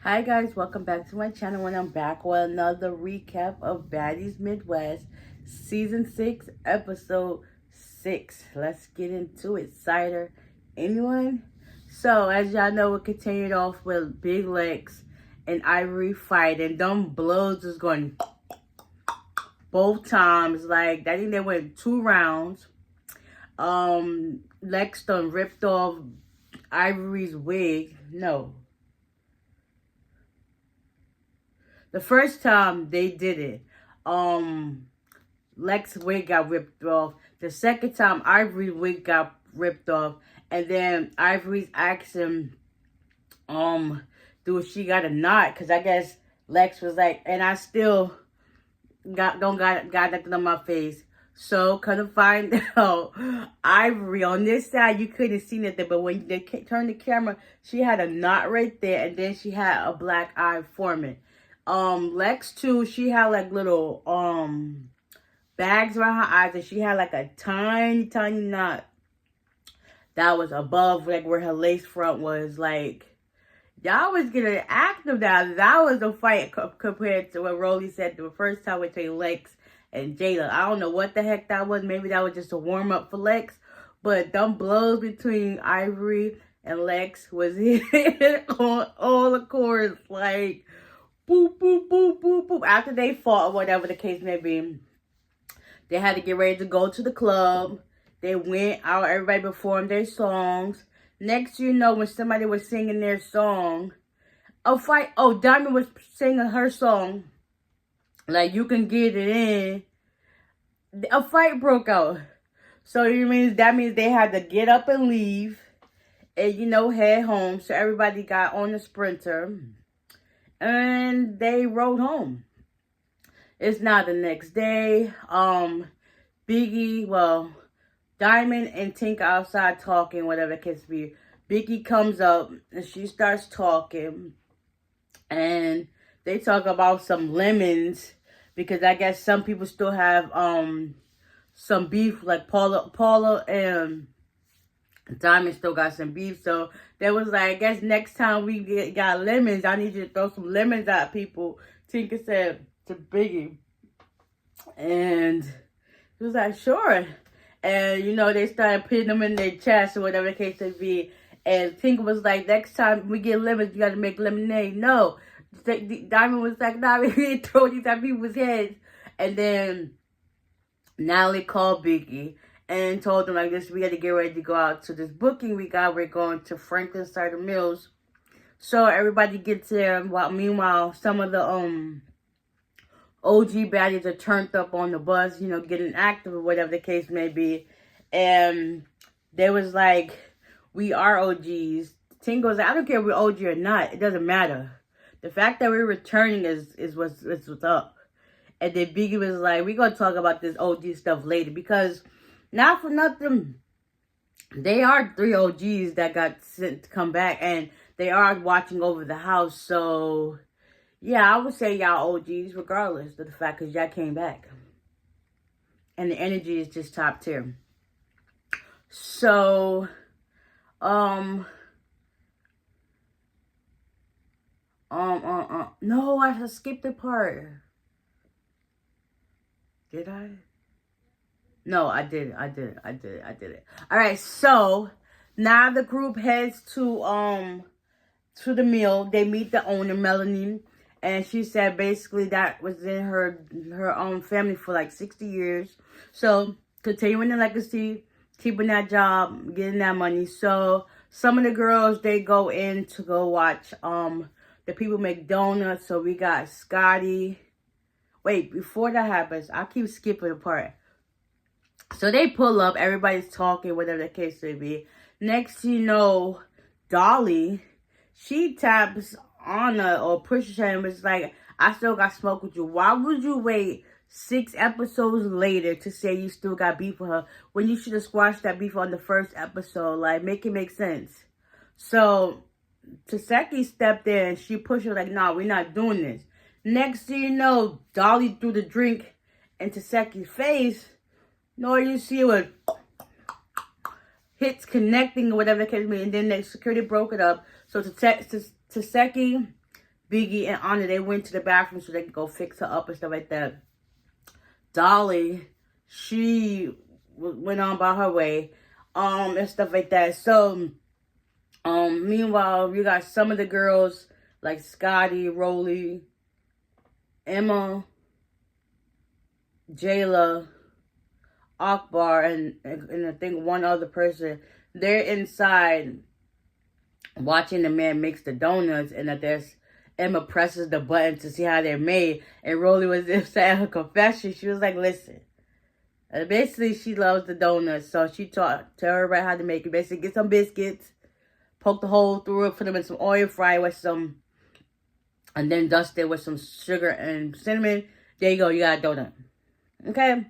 Hi guys, welcome back to my channel and I'm back with another recap of Baddies Midwest Season 6, Episode 6. Let's get into it. Cider, anyone? So, as y'all know, we continued off with Big Lex and Ivory fighting. Them blows was going both times. Like, I think they went 2 rounds. Lex done ripped off Ivory's wig. No. The first time they did it, Lex's wig got ripped off. The second time, Ivory's wig got ripped off. And then Ivory's asking, do she got a knot? Because I guess Lex was like, and I still got nothing on my face. So, couldn't find out, Ivory, on this side, you couldn't see nothing. But when they turned the camera, she had a knot right there. And then she had a black eye forming. Lex too, she had like little, bags around her eyes. And she had like a tiny knot that was above, like, where her lace front was. Like, y'all was getting active now. That was a fight compared to what Rolly said the first time between Lex and Jayla. I don't know what the heck that was. Maybe that was just a warm up for Lex. But them blows between Ivory and Lex was hit on all the chords. Like, boop, boop, boop, boop, boop. After they fought, or whatever the case may be, they had to get ready to go to the club. They went out. Everybody performed their songs. Next, you know, when somebody was singing their song, a fight. Oh, Diamond was singing her song. Like, you can get it in. A fight broke out. So that means they had to get up and leave. And, you know, head home. So everybody got on the Sprinter. And they rode home. It's now the next day. Diamond and Tink outside talking, whatever it can be. Biggie comes up and she starts talking. And they talk about some lemons. Because I guess some people still have some beef. Like Paula and Diamond still got some beef. So they was like, I guess next time we got lemons, I need you to throw some lemons at people. Tinker said to Biggie. And he was like, sure. And, you know, they started putting them in their chest or whatever the case may be. And Tinker was like, next time we get lemons, you got to make lemonade. No. Diamond was like, nah, we didn't throw these at people's heads. And then Natalie called Biggie and told them like this, we got to get ready to go out to this booking we got. We're going to Franklin Cider Mills. So everybody gets there. Meanwhile, some of the OG baddies are turned up on the bus, you know, getting active or whatever the case may be. And they was like, we are OGs. Ting goes, I don't care if we're OG or not. It doesn't matter. The fact that we're returning is what's up. And then Biggie was like, we're going to talk about this OG stuff later. Because, not for nothing, they are 3 OGs that got sent to come back. And they are watching over the house. So, yeah, I would say y'all OGs regardless of the fact because y'all came back. And the energy is just top tier. So, no, I skipped the part. Did I? No, I did it. All right, so now the group heads to the mill. They meet the owner, Melanie, and she said basically that was in her own family for like 60 years. So continuing the legacy, keeping that job, getting that money. So some of the girls, they go in to go watch the people make donuts. So we got Scotty. Wait, before that happens, I keep skipping a part. So they pull up, everybody's talking, whatever the case may be. Next you know, Dolly, she taps Anna or pushes her and was like, I still got smoke with you. Why would you wait 6 episodes later to say you still got beef with her when you should have squashed that beef on the first episode? Like, make it make sense. So Taseki stepped in and she pushed her like, nah, we're not doing this. Next thing you know, Dolly threw the drink in Taseki's face. No, you see what hits connecting or whatever the case may be. And then the security broke it up. So Taseki Biggie and Anna, they went to the bathroom so they could go fix her up and stuff like that. Dolly, she went on by her way, and stuff like that. So, meanwhile, we got some of the girls like Scotty, Rolly, Emma, Jayla, Akbar, and I think one other person. They're inside watching the man mix the donuts, and that there's Emma presses the button to see how they're made, and Rolly was inside her confession. She was like, listen, basically she loves the donuts, so she taught her about how to make it. Basically, get some biscuits, poke the hole through it, put them in some oil, fry with some, and then dust it with some sugar and cinnamon. There you go, you got a donut. Okay?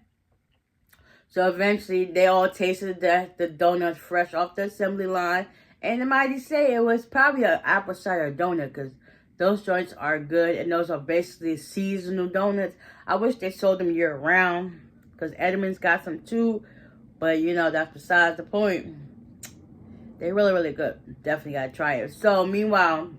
So eventually, they all tasted the donuts fresh off the assembly line, and the mighty say it was probably an apple cider donut, because those joints are good, and those are basically seasonal donuts. I wish they sold them year-round, because Edmonds got some too, but, you know, that's besides the point. They're really, really good. Definitely got to try it. So, meanwhile,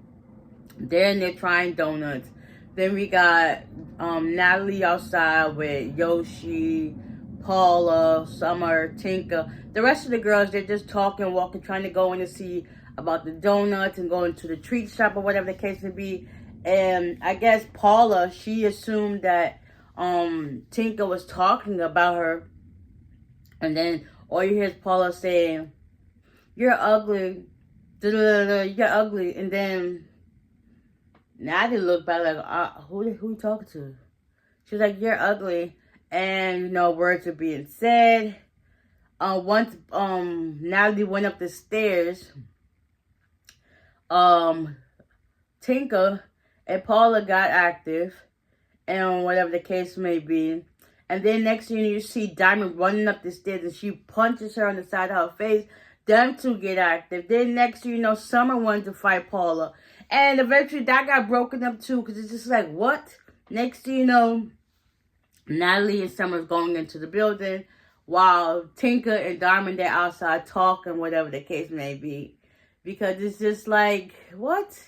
they're in there trying donuts. Then we got Natalie outside with Yoshi, Paula, Summer, Tinka. The rest of the girls, they're just talking, walking, trying to go in to see about the donuts and going to the treat shop or whatever the case may be. And I guess Paula, she assumed that Tinka was talking about her. And then all you hear is Paula saying, you're ugly. You're ugly. And then Natalie looked back like, who you talking to? She was like, you're ugly. And, you know, words are being said. Once Natalie went up the stairs, Tinka and Paula got active, and whatever the case may be. And then next thing you see Diamond running up the stairs, and she punches her on the side of her face. Them two get active. Then next thing you know, Summer wanted to fight Paula. And eventually that got broken up too, because it's just like, what? Next thing you know, Natalie and Summer's going into the building, while Tinka and Diamond, they're outside talking, whatever the case may be. Because it's just like, what?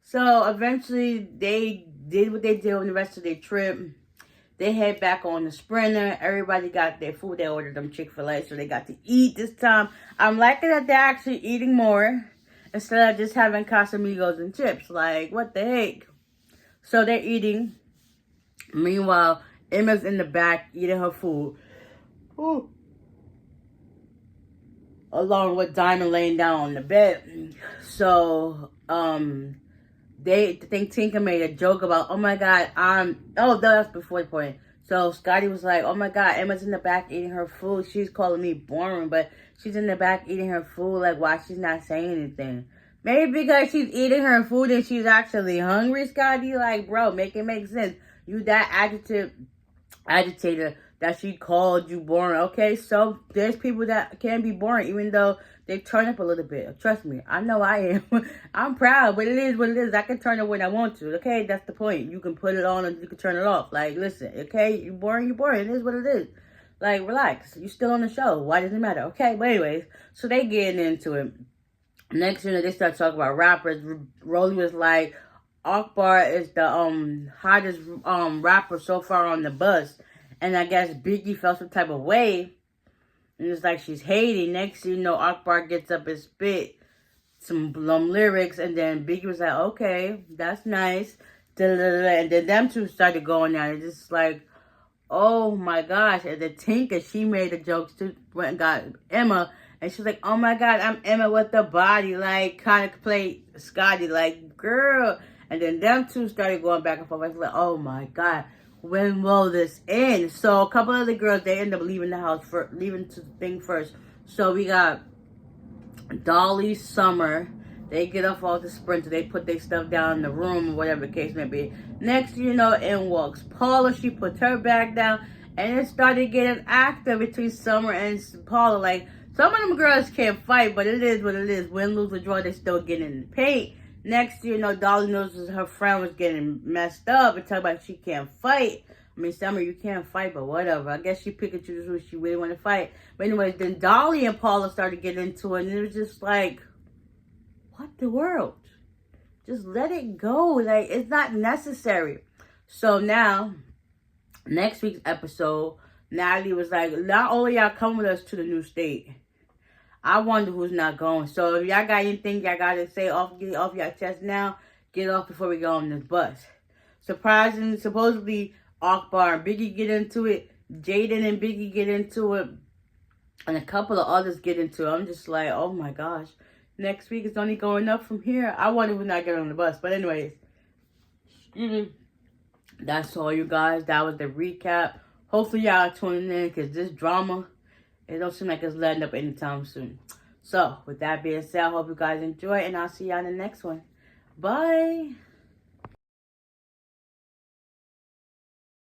So eventually they did what they did on the rest of their trip. They head back on the Sprinter. Everybody got their food. They ordered them Chick-fil-A, so they got to eat this time. I'm liking that they're actually eating more instead of just having Casamigos and chips. Like, what the heck? So they're eating. Meanwhile, Emma's in the back eating her food. Ooh. Along with Diamond laying down on the bed. So, they think Tinka made a joke about, oh my God, that's before the point. So Scotty was like, oh my God, Emma's in the back eating her food. She's calling me boring, but she's in the back eating her food. Like, why she's not saying anything? Maybe because she's eating her food and she's actually hungry, Scotty. Like, bro, make it make sense. You that agitator that she called you boring. Okay, so there's people that can be boring even though they turn up a little bit. Trust me, I know I am. I'm proud, but it is what it is. I can turn it when I want to. Okay, that's the point. You can put it on and you can turn it off. Like, listen, okay, you boring, you boring. It is what it is. Like, relax. You still on the show. Why does it matter? Okay, but anyways, so they getting into it. Next thing they start talking about rappers. Rolly was like, Akbar is the hottest rapper so far on the bus. And I guess Biggie felt some type of way. And it's like she's hating. Next thing you know, Akbar gets up and spit some lyrics. And then Biggie was like, okay, that's nice. And then them two started going at it. It's just like, oh my gosh. And then Tinka, she made the jokes too. Went and got Emma. And she's like, oh my God, I'm Emma with the body. Like, kind of play Scotty. Like, girl. And then them two started going back and forth. I was like, oh my God. When will this end? So a couple of the girls, they end up leaving the house, leaving to the thing first. So we got Dolly, Summer. They get off all the Sprinter. They put their stuff down in the room, or whatever the case may be. Next thing you know, in walks Paula. She puts her bag down. And it started getting active between Summer and Paula. Like, some of them girls can't fight, but it is what it is. Win, lose, or draw, they still getting in the paint. Next, you know, Dolly notices her friend was getting messed up and talk about she can't fight. I mean, Summer, you can't fight, but whatever. I guess she picked and choose who she really want to fight. But anyways, then Dolly and Paula started getting into it, and it was just like, what the world? Just let it go. Like, it's not necessary. So now, next week's episode, Natalie was like, not only y'all come with us to the new state, I wonder who's not going. So if y'all got anything y'all got to say, get it off your chest now. Get it off before we go on this bus. Surprisingly, supposedly, Akbar and Biggie get into it. Jaden and Biggie get into it. And a couple of others get into it. I'm just like, oh my gosh. Next week is only going up from here. I wonder who's not getting on the bus. But anyways, that's all, you guys. That was the recap. Hopefully y'all are tuning in, because this drama, it don't seem like it's letting up anytime soon. So, with that being said, I hope you guys enjoy, and I'll see y'all in the next one. Bye.